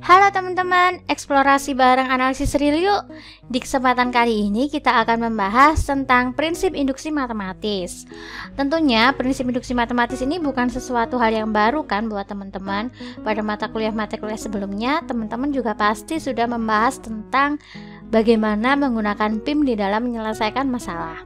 Halo teman-teman, eksplorasi bareng analisis real yuk. Di kesempatan kali ini kita akan membahas tentang prinsip induksi matematis. Tentunya prinsip induksi matematis ini bukan sesuatu hal yang baru kan buat teman-teman. Pada mata kuliah sebelumnya, teman-teman juga pasti sudah membahas tentang bagaimana menggunakan PIM di dalam menyelesaikan masalah.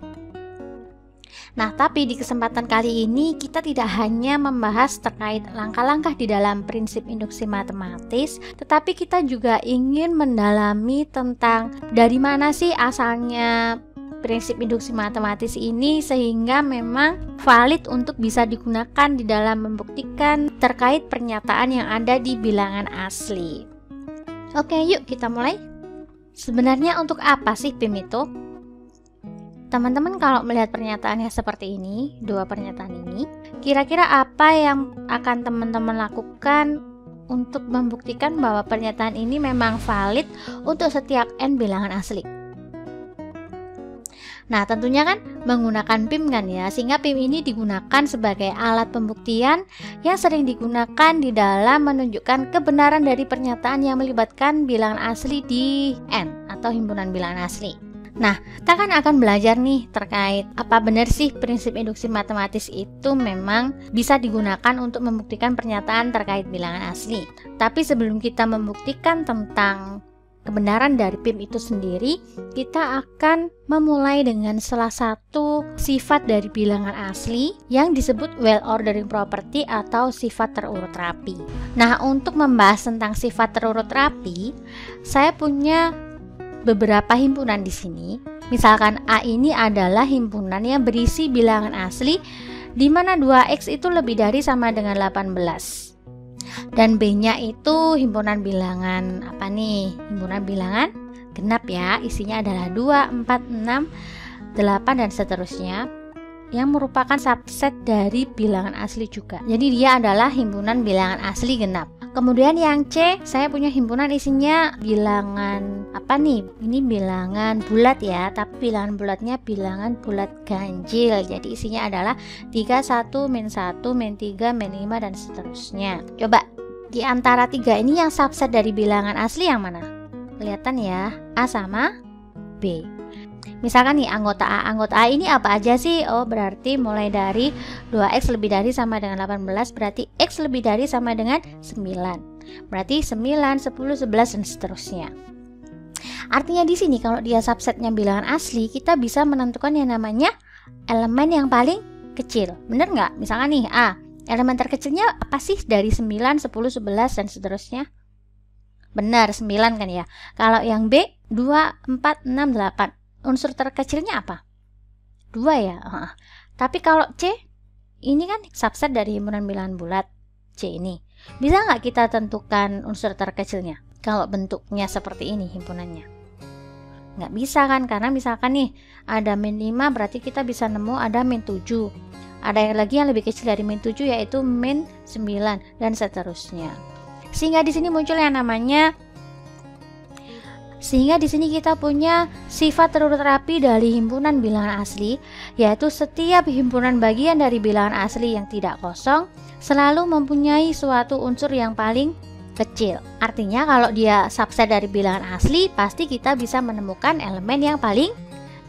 Nah, tapi di kesempatan kali ini kita tidak hanya membahas terkait langkah-langkah di dalam prinsip induksi matematis, tetapi kita juga ingin mendalami tentang dari mana sih asalnya prinsip induksi matematis ini sehingga memang valid untuk bisa digunakan di dalam membuktikan terkait pernyataan yang ada di bilangan asli. Oke, yuk kita mulai. Sebenarnya untuk apa sih PIM itu? Teman-teman kalau melihat pernyataannya seperti ini, dua pernyataan ini, kira-kira apa yang akan teman-teman lakukan untuk membuktikan bahwa pernyataan ini memang valid untuk setiap n bilangan asli? Nah, tentunya kan menggunakan PIM kan ya, sehingga PIM ini digunakan sebagai alat pembuktian yang sering digunakan di dalam menunjukkan kebenaran dari pernyataan yang melibatkan bilangan asli di n atau himpunan bilangan asli. Nah, kita kan akan belajar nih terkait apa benar sih prinsip induksi matematis itu memang bisa digunakan untuk membuktikan pernyataan terkait bilangan asli. Tapi sebelum kita membuktikan tentang kebenaran dari PIM itu sendiri, kita akan memulai dengan salah satu sifat dari bilangan asli yang disebut well ordering property atau sifat terurut rapi. Nah, untuk membahas tentang sifat terurut rapi, saya punya beberapa himpunan di sini. Misalkan A ini adalah himpunan yang berisi bilangan asli di mana 2x itu lebih dari sama dengan 18. Dan B-nya itu himpunan bilangan apa nih? Himpunan bilangan genap ya, isinya adalah 2, 4, 6, 8 dan seterusnya, yang merupakan subset dari bilangan asli juga. Jadi dia adalah himpunan bilangan asli genap. Kemudian yang C, saya punya himpunan isinya bilangan apa nih? Ini bilangan bulat ya, tapi bilangan bulatnya bilangan bulat ganjil. Jadi isinya adalah 3, 1, min 1, min 3, min 5 dan seterusnya. Coba di antara 3 ini yang subset dari bilangan asli yang mana? Kelihatan ya, A sama B. Misalkan nih anggota A ini apa aja sih? Oh, berarti mulai dari 2x lebih dari sama dengan 18, berarti x lebih dari sama dengan 9. Berarti 9, 10, 11 dan seterusnya. Artinya di sini kalau dia subsetnya bilangan asli, kita bisa menentukan yang namanya elemen yang paling kecil. Bener nggak? Misalkan nih A, elemen terkecilnya apa sih dari 9, 10, 11 dan seterusnya? Benar, 9 kan ya. Kalau yang B, 2, 4, 6, 8. Unsur terkecilnya apa? 2 ya. Tapi kalau C, ini kan subset dari himpunan bilangan bulat C ini. Bisa nggak kita tentukan unsur terkecilnya? Kalau bentuknya seperti ini himpunannya. Nggak bisa kan, karena misalkan nih ada min 5, berarti kita bisa nemu ada min 7. Ada yang lagi yang lebih kecil dari min 7 yaitu min 9 dan seterusnya. Sehingga di sini muncul yang namanya Sehingga di sini kita punya sifat terurut rapi dari himpunan bilangan asli, yaitu setiap himpunan bagian dari bilangan asli yang tidak kosong selalu mempunyai suatu unsur yang paling kecil. Artinya kalau dia subset dari bilangan asli, pasti kita bisa menemukan elemen yang paling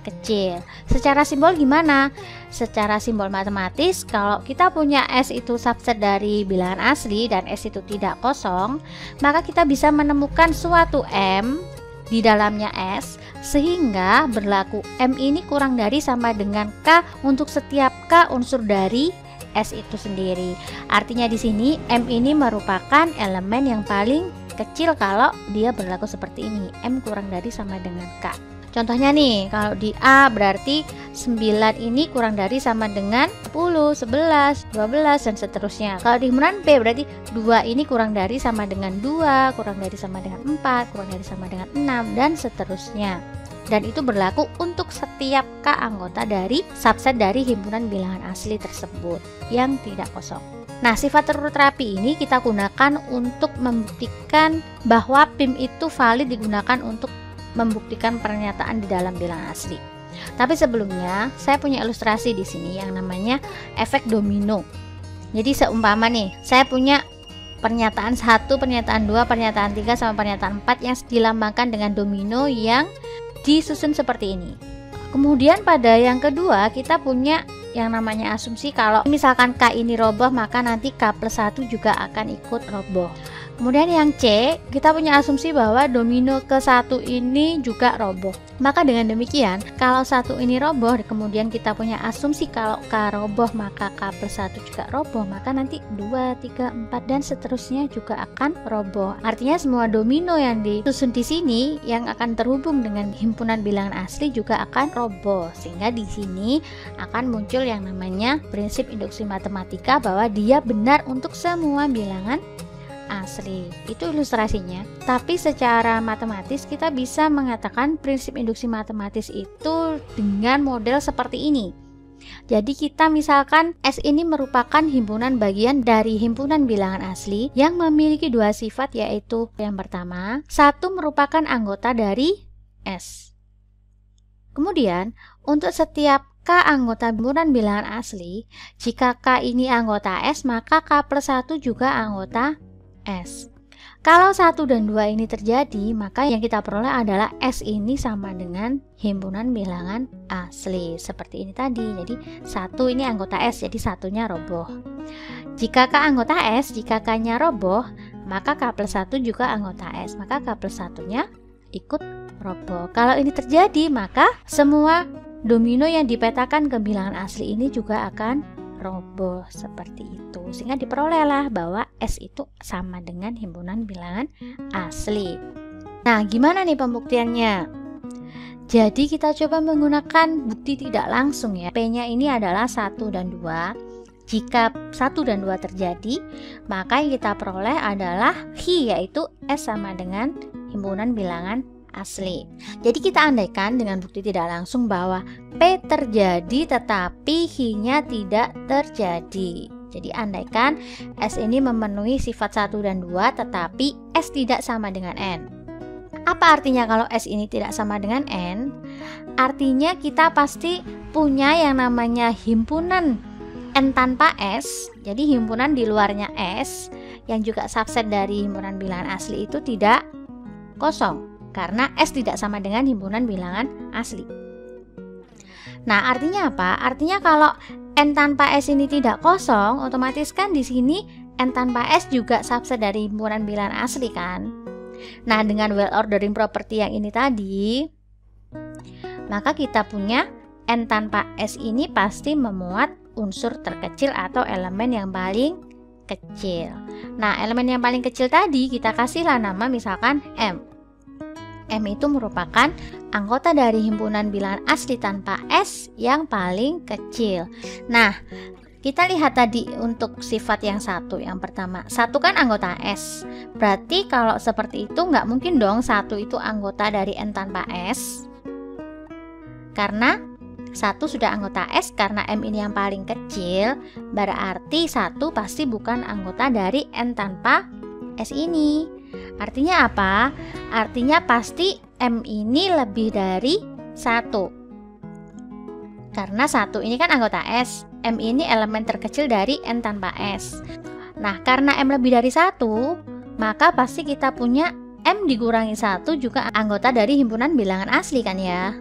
kecil. Secara simbol gimana? Secara simbol matematis, kalau kita punya S itu subset dari bilangan asli dan S itu tidak kosong, maka kita bisa menemukan suatu M di dalamnya S, sehingga berlaku M ini kurang dari sama dengan K untuk setiap K unsur dari S itu sendiri. Artinya di sini M ini merupakan elemen yang paling kecil kalau dia berlaku seperti ini, M kurang dari sama dengan K. Contohnya nih, kalau di A berarti 9 ini kurang dari sama dengan 10, 11, 12 dan seterusnya. Kalau di himpunan B berarti 2 ini kurang dari sama dengan 2, kurang dari sama dengan 4, kurang dari sama dengan 6 dan seterusnya. Dan itu berlaku untuk setiap K anggota dari subset dari himpunan bilangan asli tersebut yang tidak kosong. Nah, sifat terurut rapi ini kita gunakan untuk membuktikan bahwa PIM itu valid digunakan untuk membuktikan pernyataan di dalam bilangan asli. Tapi sebelumnya saya punya ilustrasi di sini yang namanya efek domino. Jadi seumpama nih, saya punya pernyataan 1, pernyataan 2, pernyataan 3, sama pernyataan 4 yang dilambangkan dengan domino yang disusun seperti ini. Kemudian pada yang kedua kita punya yang namanya asumsi kalau misalkan K ini roboh maka nanti K plus 1 juga akan ikut roboh. Kemudian yang C, kita punya asumsi bahwa domino ke-1 ini juga roboh. Maka dengan demikian, kalau 1 ini roboh, kemudian kita punya asumsi kalau K roboh, maka K plus 1 juga roboh, maka nanti 2, 3, 4, dan seterusnya juga akan roboh. Artinya semua domino yang disusun di sini yang akan terhubung dengan himpunan bilangan asli juga akan roboh. Sehingga di sini akan muncul yang namanya prinsip induksi matematika bahwa dia benar untuk semua bilangan asli. Itu ilustrasinya. Tapi secara matematis kita bisa mengatakan prinsip induksi matematis itu dengan model seperti ini. Jadi kita misalkan S ini merupakan himpunan bagian dari himpunan bilangan asli yang memiliki dua sifat, yaitu yang pertama, 1 merupakan anggota dari S. Kemudian untuk setiap K anggota himpunan bilangan asli, jika K ini anggota S, maka K plus 1 juga anggota S. Kalau 1 dan 2 ini terjadi, maka yang kita peroleh adalah S ini sama dengan himpunan bilangan asli. Seperti ini tadi. Jadi 1 ini anggota S, jadi satunya roboh. Jika K anggota S, jika K-nya roboh, maka K plus 1 juga anggota S, maka K plus 1-nya ikut roboh. Kalau ini terjadi, maka semua domino yang dipetakan ke bilangan asli ini juga akan roboh seperti itu, sehingga diperolehlah bahwa S itu sama dengan himpunan bilangan asli. Nah, gimana nih pembuktiannya? Jadi kita coba menggunakan bukti tidak langsung ya. P-nya ini adalah 1 dan 2. Jika 1 dan 2 terjadi, maka yang kita peroleh adalah Hi, yaitu S sama dengan himpunan bilangan asli. Jadi kita andaikan dengan bukti tidak langsung bahwa P terjadi tetapi Hi-nya tidak terjadi. Jadi andaikan S ini memenuhi sifat 1 dan 2 tetapi S tidak sama dengan N. Apa artinya kalau S ini tidak sama dengan N? Artinya kita pasti punya yang namanya himpunan N tanpa S. Jadi himpunan di luarnya S yang juga subset dari himpunan bilangan asli itu tidak kosong, karena S tidak sama dengan himpunan bilangan asli. Nah, artinya apa? Artinya kalau N tanpa S ini tidak kosong, otomatis kan di sini N tanpa S juga subset dari himpunan bilangan asli kan? Nah, dengan well ordering property yang ini tadi, maka kita punya N tanpa S ini pasti memuat unsur terkecil atau elemen yang paling kecil. Nah, elemen yang paling kecil tadi kita kasihlah nama misalkan M. M itu merupakan anggota dari himpunan bilangan asli tanpa S yang paling kecil. Nah, kita lihat tadi untuk sifat yang satu, yang pertama, 1 kan anggota S. Berarti kalau seperti itu nggak mungkin dong 1 itu anggota dari N tanpa S. Karena 1 sudah anggota S, karena M ini yang paling kecil, berarti 1 pasti bukan anggota dari N tanpa S ini. Artinya apa? Artinya pasti M ini lebih dari 1. Karena 1 ini kan anggota S, M ini elemen terkecil dari N tanpa S. Nah, karena M lebih dari 1, maka pasti kita punya M dikurangi 1 juga anggota dari himpunan bilangan asli kan ya.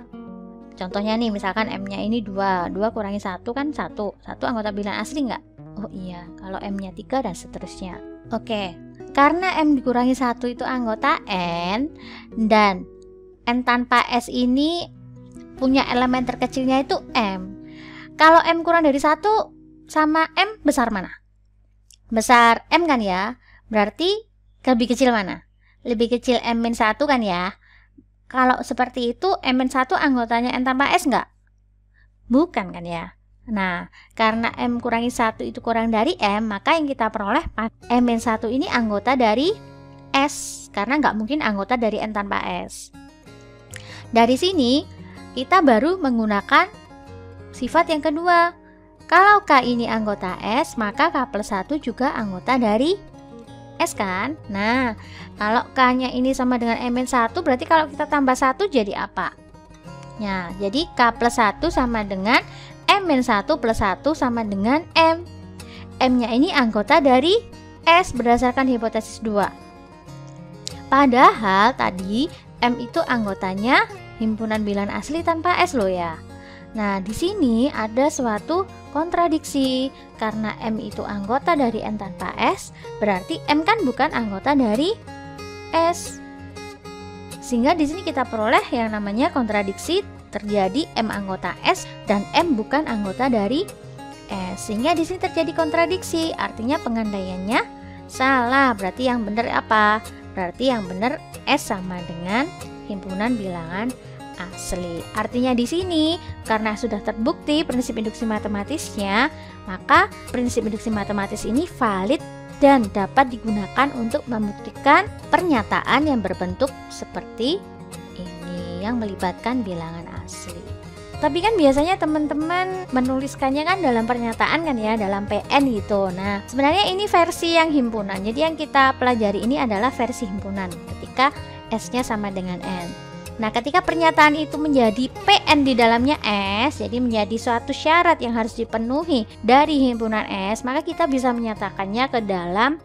Contohnya nih, misalkan M-nya ini 2 kurangi 1 kan 1 anggota bilangan asli nggak? Oh iya, kalau M-nya 3 dan seterusnya. Oke. Karena M dikurangi 1 itu anggota N, dan N tanpa S ini punya elemen terkecilnya itu M. Kalau M kurang dari 1 sama M besar mana? Besar M kan ya? Berarti lebih kecil mana? Lebih kecil M-1 kan ya? Kalau seperti itu M-1 anggotanya N tanpa S nggak? Bukan kan ya? Nah, karena M kurangi 1 itu kurang dari M, maka yang kita peroleh M-1 ini anggota dari S, karena nggak mungkin anggota dari N tanpa S. Dari sini, kita baru menggunakan sifat yang kedua. Kalau K ini anggota S, maka K plus 1 juga anggota dari S kan? Nah, kalau K-nya ini sama dengan M-1, berarti kalau kita tambah 1 jadi apa? Nah, jadi K plus 1 sama dengan M-1 plus 1 sama dengan M. M-nya ini anggota dari S berdasarkan hipotesis 2. Padahal tadi M itu anggotanya himpunan bilangan asli tanpa S loh ya. Nah, di sini ada suatu kontradiksi. Karena M itu anggota dari N tanpa S, berarti M kan bukan anggota dari S. Sehingga di sini kita peroleh yang namanya kontradiksi, terjadi M anggota S dan M bukan anggota dari S. Sehingga di sini terjadi kontradiksi, artinya pengandaiannya salah. Berarti yang benar apa? Berarti yang benar S sama dengan himpunan bilangan asli. Artinya di sini karena sudah terbukti prinsip induksi matematisnya, maka prinsip induksi matematis ini valid dan dapat digunakan untuk membuktikan pernyataan yang berbentuk seperti ini yang melibatkan bilangan asli. Tapi kan biasanya teman-teman menuliskannya kan dalam pernyataan kan ya, dalam PN gitu. Nah, sebenarnya ini versi yang himpunan. Jadi yang kita pelajari ini adalah versi himpunan ketika S-nya sama dengan N. Nah, ketika pernyataan itu menjadi PN di dalamnya S, jadi menjadi suatu syarat yang harus dipenuhi dari himpunan S, maka kita bisa menyatakannya ke dalam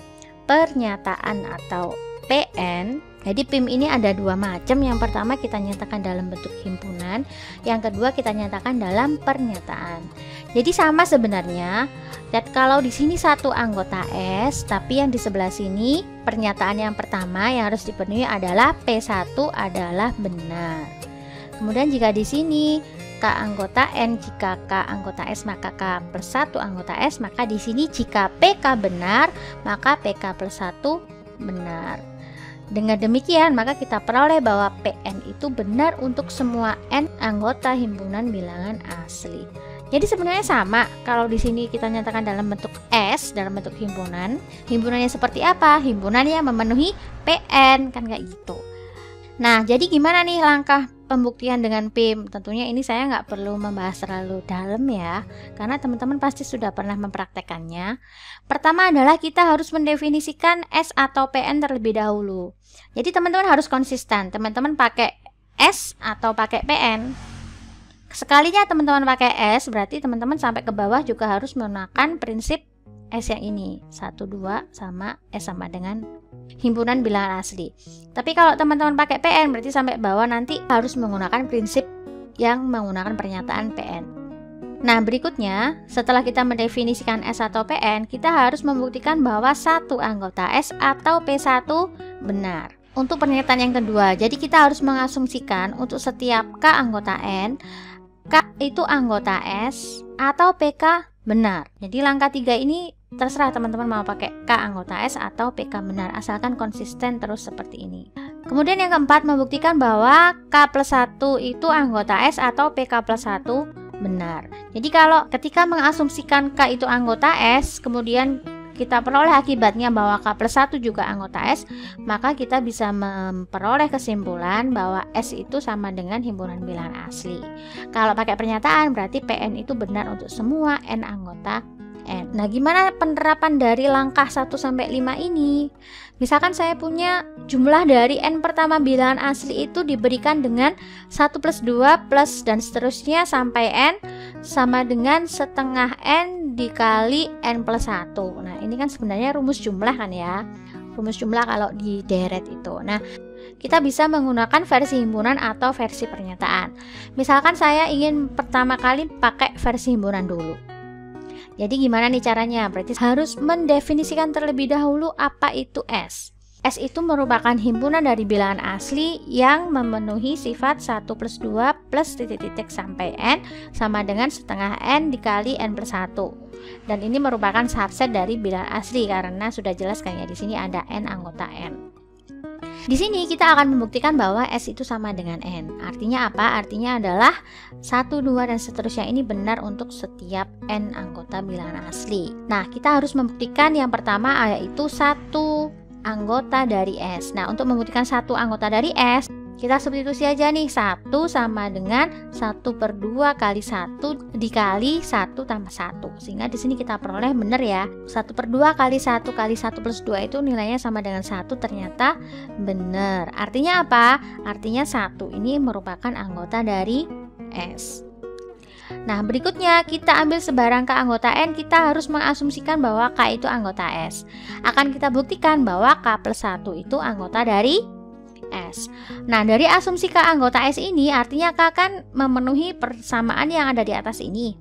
pernyataan atau PN. Jadi PIM ini ada dua macam. Yang pertama kita nyatakan dalam bentuk himpunan, yang kedua kita nyatakan dalam pernyataan. Jadi sama sebenarnya. Dan kalau di sini satu anggota S, tapi yang di sebelah sini pernyataan yang pertama yang harus dipenuhi adalah P1 adalah benar. Kemudian jika di sini K anggota N, jika K anggota S maka K plus 1 anggota S, maka di sini jika PK benar maka PK plus 1 benar. Dengan demikian maka kita peroleh bahwa PN itu benar untuk semua N anggota himpunan bilangan asli. Jadi sebenarnya sama. Kalau di sini kita nyatakan dalam bentuk S, dalam bentuk himpunan, himpunannya seperti apa? Himpunannya memenuhi PN, kan kayak gitu. Nah, jadi gimana nih langkah pembuktian dengan PIM? Tentunya ini saya nggak perlu membahas terlalu dalam ya, karena teman-teman pasti sudah pernah mempraktekannya. Pertama adalah kita harus mendefinisikan S atau PN terlebih dahulu. Jadi teman-teman harus konsisten. Teman-teman pakai S atau pakai PN. Sekalinya teman-teman pakai S, berarti teman-teman sampai ke bawah juga harus menggunakan prinsip S yang ini. 1, 2 sama S sama dengan himpunan bilangan asli. Tapi kalau teman-teman pakai PN, berarti sampai bawah nanti harus menggunakan prinsip yang menggunakan pernyataan PN. Nah, berikutnya setelah kita mendefinisikan S atau PN, kita harus membuktikan bahwa satu anggota S atau P1 benar. Untuk pernyataan yang kedua, jadi kita harus mengasumsikan untuk setiap K anggota N, K itu anggota S atau PK benar. Jadi langkah 3 ini terserah teman-teman mau pakai K anggota S atau PK benar, asalkan konsisten terus seperti ini. Kemudian yang keempat, membuktikan bahwa K plus 1 itu anggota S atau PK plus 1 benar. Jadi kalau ketika mengasumsikan K itu anggota S, kemudian kita peroleh akibatnya bahwa K plus 1 juga anggota S, maka kita bisa memperoleh kesimpulan bahwa S itu sama dengan himpunan bilangan asli. Kalau pakai pernyataan berarti PN itu benar untuk semua N anggota N. Nah, gimana penerapan dari langkah 1 sampai 5 ini? Misalkan saya punya jumlah dari N pertama bilangan asli itu diberikan dengan 1 plus 2 plus dan seterusnya sampai N sama dengan setengah N dikali N plus 1. Nah, ini kan sebenarnya rumus jumlah kan ya. Rumus jumlah kalau di deret itu. Nah, kita bisa menggunakan versi himpunan atau versi pernyataan. Misalkan saya ingin pertama kali pakai versi himpunan dulu. Jadi gimana nih caranya? Berarti harus mendefinisikan terlebih dahulu apa itu S. S itu merupakan himpunan dari bilangan asli yang memenuhi sifat 1 plus 2 plus titik-titik sampai N sama dengan setengah N dikali N plus 1. Dan ini merupakan subset dari bilangan asli karena sudah jelas kan ya, di sini ada N anggota N. Di sini kita akan membuktikan bahwa S itu sama dengan N. Artinya apa? Artinya adalah 1, 2, dan seterusnya ini benar untuk setiap N anggota bilangan asli. Nah, kita harus membuktikan yang pertama yaitu satu anggota dari S. Nah, untuk membuktikan satu anggota dari S, kita substitusi aja nih, 1 sama dengan 1 per 2 kali 1 dikali 1 tambah 1. Sehingga di sini kita peroleh benar ya. 1 per 2 kali 1 kali 1 plus 2 itu nilainya sama dengan 1, ternyata benar. Artinya apa? Artinya 1 ini merupakan anggota dari S. Nah, berikutnya kita ambil sebarang K anggota N, kita harus mengasumsikan bahwa K itu anggota S. Akan kita buktikan bahwa K plus 1 itu anggota dari S. Nah, dari asumsi K anggota S ini artinya K kan memenuhi persamaan yang ada di atas ini.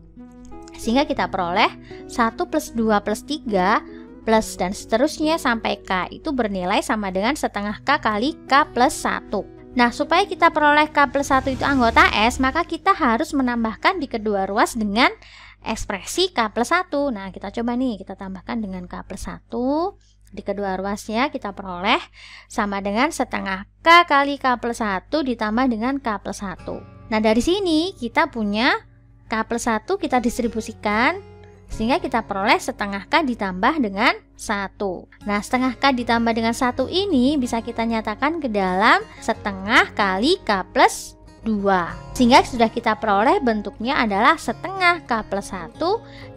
Sehingga kita peroleh 1 plus 2 plus 3 plus dan seterusnya sampai K itu bernilai sama dengan setengah K kali K plus 1. Nah, supaya kita peroleh K plus 1 itu anggota S, maka kita harus menambahkan di kedua ruas dengan ekspresi K plus 1. Nah, kita coba nih, kita tambahkan dengan K plus 1. Di kedua ruasnya kita peroleh sama dengan setengah K kali K plus 1 ditambah dengan K plus 1. Nah, dari sini kita punya K plus 1 kita distribusikan, sehingga kita peroleh setengah K ditambah dengan 1. Nah, setengah K ditambah dengan 1 ini bisa kita nyatakan ke dalam setengah kali K plus 2. Sehingga sudah kita peroleh bentuknya adalah setengah K plus 1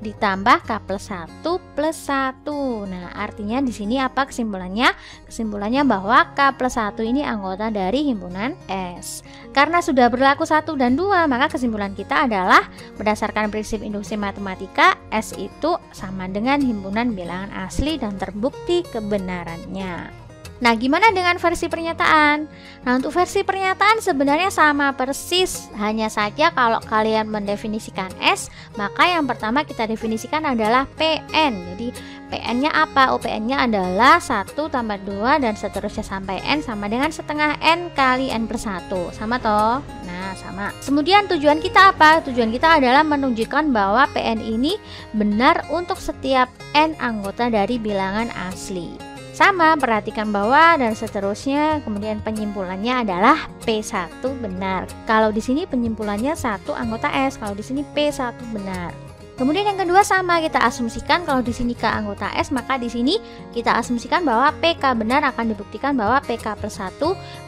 ditambah K plus 1 plus 1. Nah, artinya di sini apa kesimpulannya? Kesimpulannya bahwa K plus 1 ini anggota dari himpunan S. Karena sudah berlaku 1 dan 2, maka kesimpulan kita adalah berdasarkan prinsip induksi matematika, S itu sama dengan himpunan bilangan asli dan terbukti kebenarannya. Nah, gimana dengan versi pernyataan? Nah, untuk versi pernyataan sebenarnya sama persis. Hanya saja kalau kalian mendefinisikan S, maka yang pertama kita definisikan adalah PN. Jadi, PN-nya apa? PN-nya adalah 1 tambah 2 dan seterusnya sampai N sama dengan setengah N kali N plus 1. Sama toh? Nah, sama. Kemudian tujuan kita apa? Tujuan kita adalah menunjukkan bahwa PN ini benar untuk setiap N anggota dari bilangan asli. Sama, perhatikan bahwa dan seterusnya, kemudian penyimpulannya adalah P1 benar. Kalau di sini penyimpulannya 1 anggota S, kalau di sini P1 benar. Kemudian yang kedua sama, kita asumsikan kalau di sini K anggota S, maka di sini kita asumsikan bahwa PK benar, akan dibuktikan bahwa PK plus 1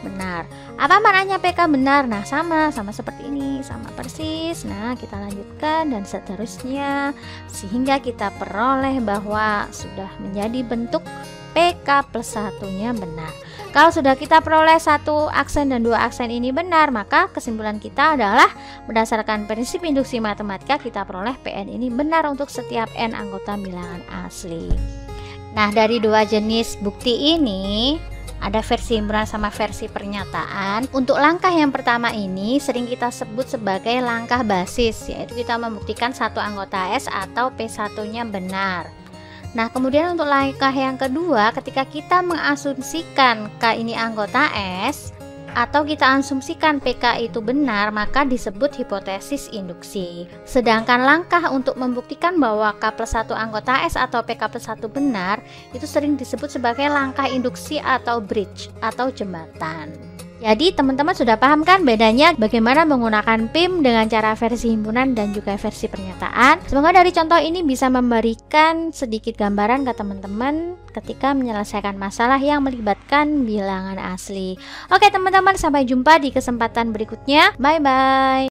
benar. Apa maknanya PK benar? Nah, sama seperti ini, sama persis. Nah, kita lanjutkan dan seterusnya sehingga kita peroleh bahwa sudah menjadi bentuk PK plus 1-nya benar. Kalau sudah kita peroleh 1 aksen dan 2 aksen ini benar, maka kesimpulan kita adalah berdasarkan prinsip induksi matematika kita peroleh PN ini benar untuk setiap N anggota bilangan asli. Nah, dari dua jenis bukti ini ada versi himpunan sama versi pernyataan. Untuk langkah yang pertama ini sering kita sebut sebagai langkah basis, yaitu kita membuktikan satu anggota S atau P1-nya benar. Nah, kemudian untuk langkah yang kedua, ketika kita mengasumsikan K ini anggota S atau kita asumsikan PK itu benar, maka disebut hipotesis induksi. Sedangkan langkah untuk membuktikan bahwa K plus 1 anggota S atau PK plus 1 benar, itu sering disebut sebagai langkah induksi atau bridge atau jembatan. Jadi teman-teman sudah paham kan bedanya bagaimana menggunakan PIM dengan cara versi himpunan dan juga versi pernyataan. Semoga dari contoh ini bisa memberikan sedikit gambaran ke teman-teman ketika menyelesaikan masalah yang melibatkan bilangan asli. Oke teman-teman, sampai jumpa di kesempatan berikutnya. Bye-bye.